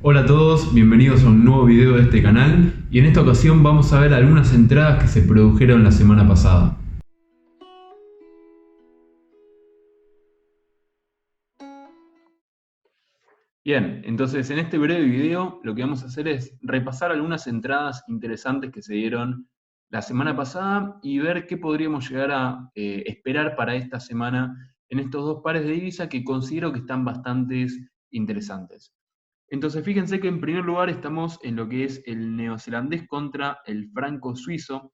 Hola a todos, bienvenidos a un nuevo video de este canal y en esta ocasión vamos a ver algunas entradas que se produjeron la semana pasada. Bien, entonces en este breve video lo que vamos a hacer es repasar algunas entradas interesantes que se dieron la semana pasada y ver qué podríamos llegar a esperar para esta semana en estos dos pares de divisa que considero que están bastante interesantes. Entonces, fíjense que en primer lugar estamos en lo que es el neozelandés contra el franco suizo.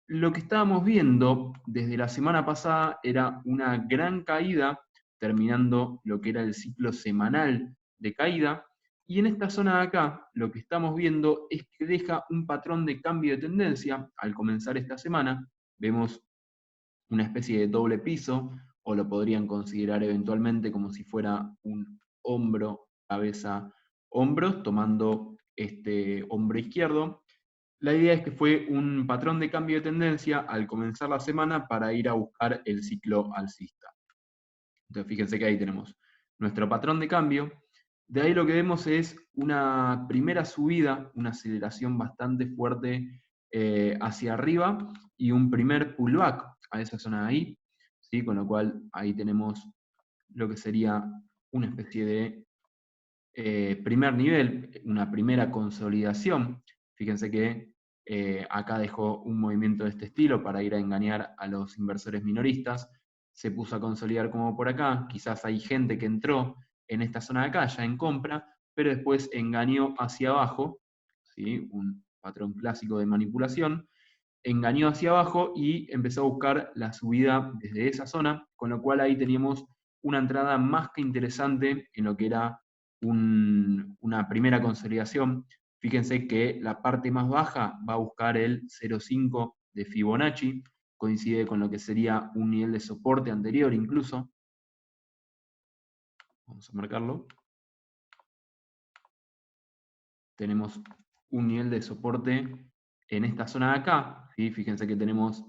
Lo que estábamos viendo desde la semana pasada era una gran caída, terminando lo que era el ciclo semanal de caída, y en esta zona de acá lo que estamos viendo es que deja un patrón de cambio de tendencia al comenzar esta semana. Vemos una especie de doble piso, o lo podrían considerar eventualmente como si fuera un hombro, cabeza, hombros, tomando este hombro izquierdo. La idea es que fue un patrón de cambio de tendencia al comenzar la semana para ir a buscar el ciclo alcista. Entonces fíjense que ahí tenemos nuestro patrón de cambio. De ahí lo que vemos es una primera subida, una aceleración bastante fuerte hacia arriba y un primer pullback a esa zona de ahí, ¿sí? Con lo cual ahí tenemos lo que sería una especie de primer nivel, una primera consolidación. Fíjense que acá dejó un movimiento de este estilo para ir a engañar a los inversores minoristas. Se puso a consolidar como por acá. Quizás hay gente que entró en esta zona de acá ya en compra, pero después engañó hacia abajo, ¿sí? Un patrón clásico de manipulación. Engañó hacia abajo y empezó a buscar la subida desde esa zona, con lo cual ahí teníamos una entrada más que interesante en lo que era una primera consolidación. Fíjense que la parte más baja va a buscar el 0,5 de Fibonacci, coincide con lo que sería un nivel de soporte anterior incluso. Vamos a marcarlo. Tenemos un nivel de soporte en esta zona de acá, ¿sí? Fíjense que tenemos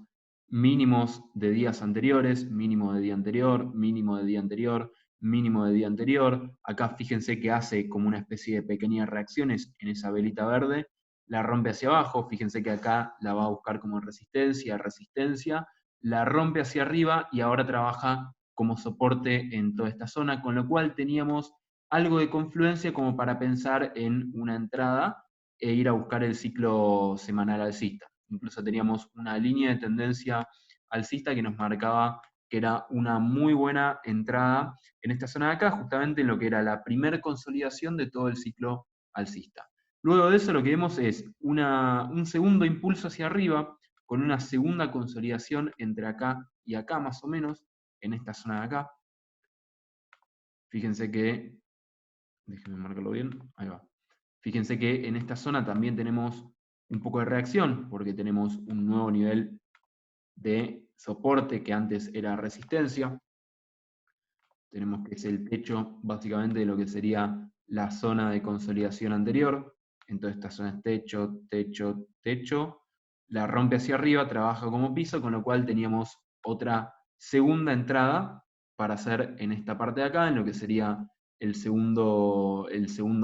mínimos de días anteriores, mínimo de día anterior, mínimo de día anterior, mínimo de día anterior. Acá fíjense que hace como una especie de pequeñas reacciones en esa velita verde, la rompe hacia abajo, fíjense que acá la va a buscar como resistencia, resistencia, la rompe hacia arriba y ahora trabaja como soporte en toda esta zona, con lo cual teníamos algo de confluencia como para pensar en una entrada e ir a buscar el ciclo semanal alcista. Incluso teníamos una línea de tendencia alcista que nos marcaba que era una muy buena entrada en esta zona de acá, justamente en lo que era la primera consolidación de todo el ciclo alcista. Luego de eso lo que vemos es un segundo impulso hacia arriba, con una segunda consolidación entre acá y acá más o menos, en esta zona de acá. Fíjense que, déjenme marcarlo bien, ahí va. Fíjense que en esta zona también tenemos un poco de reacción, porque tenemos un nuevo nivel de soporte que antes era resistencia. Tenemos que es el techo básicamente de lo que sería la zona de consolidación anterior. Entonces esta zona es techo, techo, techo. La rompe hacia arriba, trabaja como piso, con lo cual teníamos otra segunda entrada para hacer en esta parte de acá, en lo que sería el segundo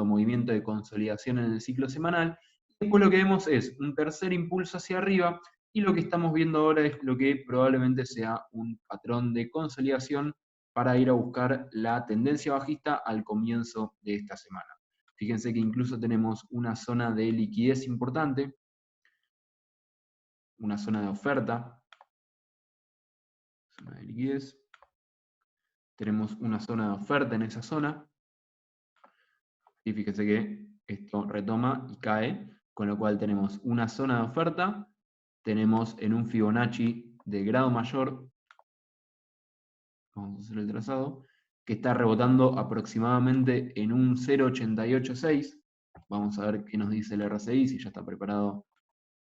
movimiento de consolidación en el ciclo semanal. Después lo que vemos es un tercer impulso hacia arriba y lo que estamos viendo ahora es lo que probablemente sea un patrón de consolidación para ir a buscar la tendencia bajista al comienzo de esta semana. Fíjense que incluso tenemos una zona de liquidez importante, una zona de oferta, zona de liquidez. Tenemos una zona de oferta en esa zona. Y fíjense que esto retoma y cae, con lo cual tenemos una zona de oferta, tenemos en un Fibonacci de grado mayor, vamos a hacer el trazado, que está rebotando aproximadamente en un 0,886. Vamos a ver qué nos dice el RSI, si ya está preparado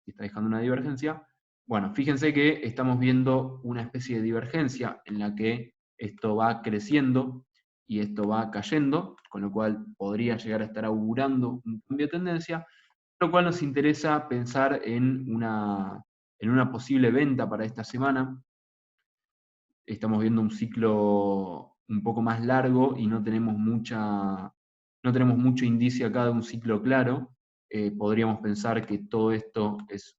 y está dejando una divergencia. Bueno, fíjense que estamos viendo una especie de divergencia en la que esto va creciendo y esto va cayendo, con lo cual podría llegar a estar augurando un cambio de tendencia, lo cual nos interesa pensar en una posible venta para esta semana. Estamos viendo un ciclo un poco más largo y no tenemos no tenemos mucho indicio acá de un ciclo claro. Podríamos pensar que todo esto es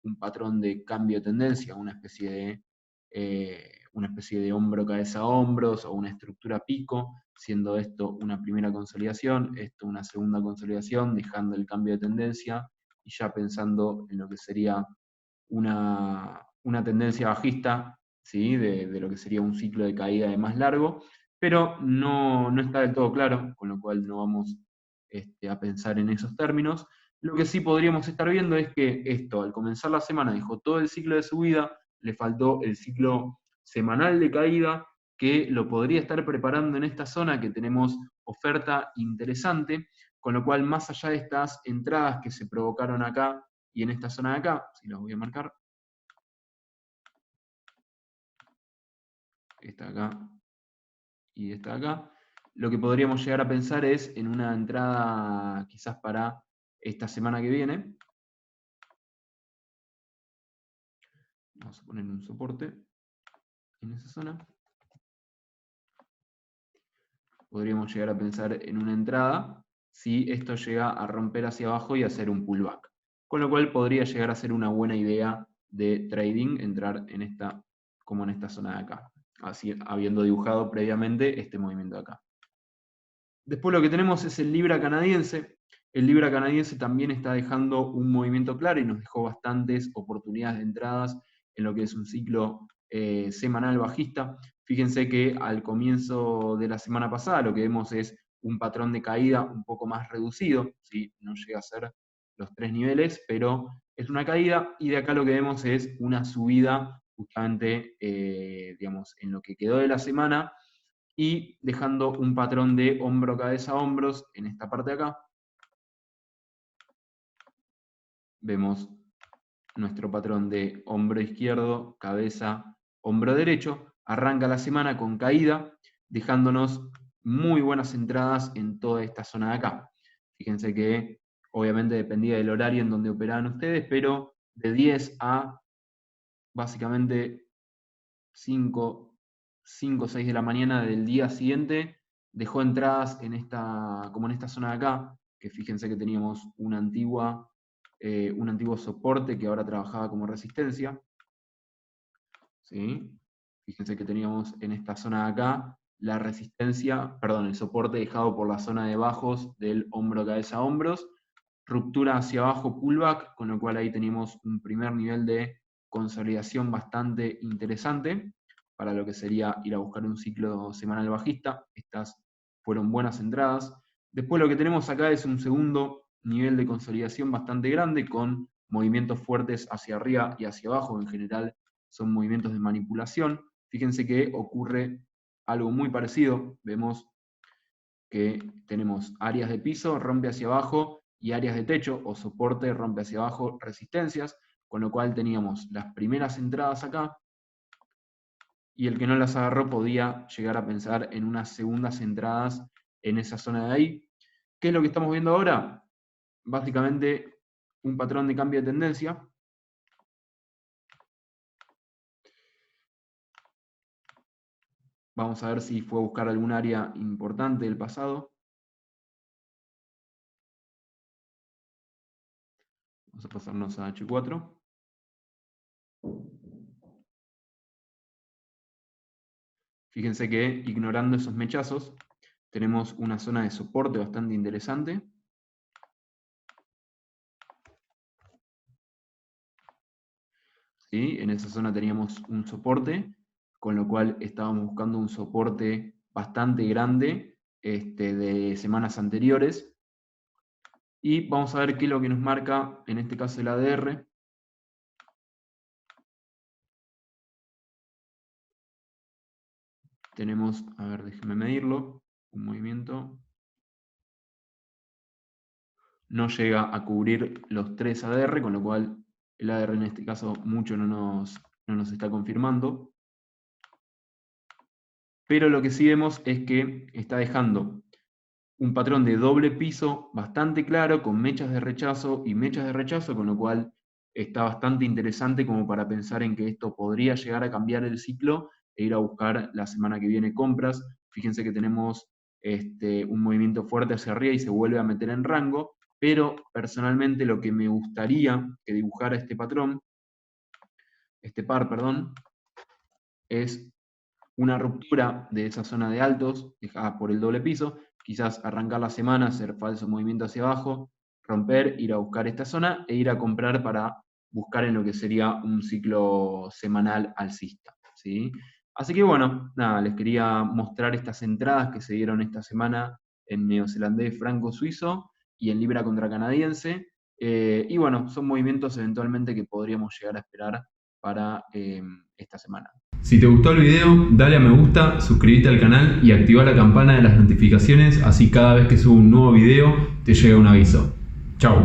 un patrón de cambio de tendencia, una especie de hombro, cabeza, hombros, o una estructura pico, siendo esto una primera consolidación, esto una segunda consolidación, dejando el cambio de tendencia, y ya pensando en lo que sería una tendencia bajista, ¿sí? De lo que sería un ciclo de caída de más largo, pero no está del todo claro, con lo cual no vamos a pensar en esos términos. Lo que sí podríamos estar viendo es que esto, al comenzar la semana, dejó todo el ciclo de subida, le faltó el ciclo semanal de caída, que lo podría estar preparando en esta zona que tenemos oferta interesante, con lo cual más allá de estas entradas que se provocaron acá y en esta zona de acá, si las voy a marcar, esta acá y esta acá, lo que podríamos llegar a pensar es en una entrada quizás para esta semana que viene. Vamos a poner un soporte en esa zona. Podríamos llegar a pensar en una entrada si esto llega a romper hacia abajo y hacer un pullback. Con lo cual podría llegar a ser una buena idea de trading entrar en esta, como en esta zona de acá, así habiendo dibujado previamente este movimiento de acá. Después lo que tenemos es el Libra canadiense. El Libra canadiense también está dejando un movimiento claro y nos dejó bastantes oportunidades de entradas en lo que es un ciclo semanal bajista. Fíjense que al comienzo de la semana pasada lo que vemos es un patrón de caída un poco más reducido, ¿sí? No llega a ser los 3 niveles, pero es una caída, y de acá lo que vemos es una subida justamente, digamos, en lo que quedó de la semana, y dejando un patrón de hombro, cabeza, hombros en esta parte de acá. Vemos nuestro patrón de hombro izquierdo, cabeza, hombro derecho. Arranca la semana con caída, dejándonos muy buenas entradas en toda esta zona de acá. Fíjense que obviamente dependía del horario en donde operaban ustedes, pero de 10 a básicamente 5 o 6 de la mañana del día siguiente, dejó entradas en como en esta zona de acá, que fíjense que teníamos un antiguo soporte que ahora trabajaba como resistencia. ¿Sí? Fíjense que teníamos en esta zona de acá la resistencia, perdón, el soporte dejado por la zona de bajos del hombro, cabeza, hombros, ruptura hacia abajo, pullback, con lo cual ahí teníamos un primer nivel de consolidación bastante interesante para lo que sería ir a buscar un ciclo semanal bajista. Estas fueron buenas entradas. Después lo que tenemos acá es un segundo nivel de consolidación bastante grande, con movimientos fuertes hacia arriba y hacia abajo. En general son movimientos de manipulación. Fíjense que ocurre algo muy parecido. Vemos que tenemos áreas de piso, rompe hacia abajo, y áreas de techo o soporte, rompe hacia abajo, resistencias, con lo cual teníamos las primeras entradas acá, y el que no las agarró podía llegar a pensar en unas segundas entradas en esa zona de ahí. ¿Qué es lo que estamos viendo ahora? Básicamente un patrón de cambio de tendencia. Vamos a ver si fue a buscar algún área importante del pasado. Vamos a pasarnos a H4. Fíjense que ignorando esos mechazos, tenemos una zona de soporte bastante interesante. ¿Sí? En esa zona teníamos un soporte, con lo cual estábamos buscando un soporte bastante grande de semanas anteriores. Y vamos a ver qué es lo que nos marca, en este caso el ADR. Tenemos, a ver, déjenme medirlo, un movimiento. No llega a cubrir los 3 ADR, con lo cual el ADR en este caso mucho no nos está confirmando. Pero lo que sí vemos es que está dejando un patrón de doble piso bastante claro, con mechas de rechazo y mechas de rechazo, con lo cual está bastante interesante como para pensar en que esto podría llegar a cambiar el ciclo e ir a buscar la semana que viene compras. Fíjense que tenemos un movimiento fuerte hacia arriba y se vuelve a meter en rango, pero personalmente lo que me gustaría que dibujara este par, es una ruptura de esa zona de altos, dejada por el doble piso, quizás arrancar la semana, hacer falso movimiento hacia abajo, romper, ir a buscar esta zona e ir a comprar para buscar en lo que sería un ciclo semanal alcista, ¿sí? Así que bueno, nada, les quería mostrar estas entradas que se dieron esta semana en neozelandés franco-suizo y en libra contra canadiense. Y bueno, son movimientos eventualmente que podríamos llegar a esperar para esta semana. Si te gustó el video, dale a me gusta, suscríbete al canal y activa la campana de las notificaciones, así cada vez que subo un nuevo video te llega un aviso. Chau.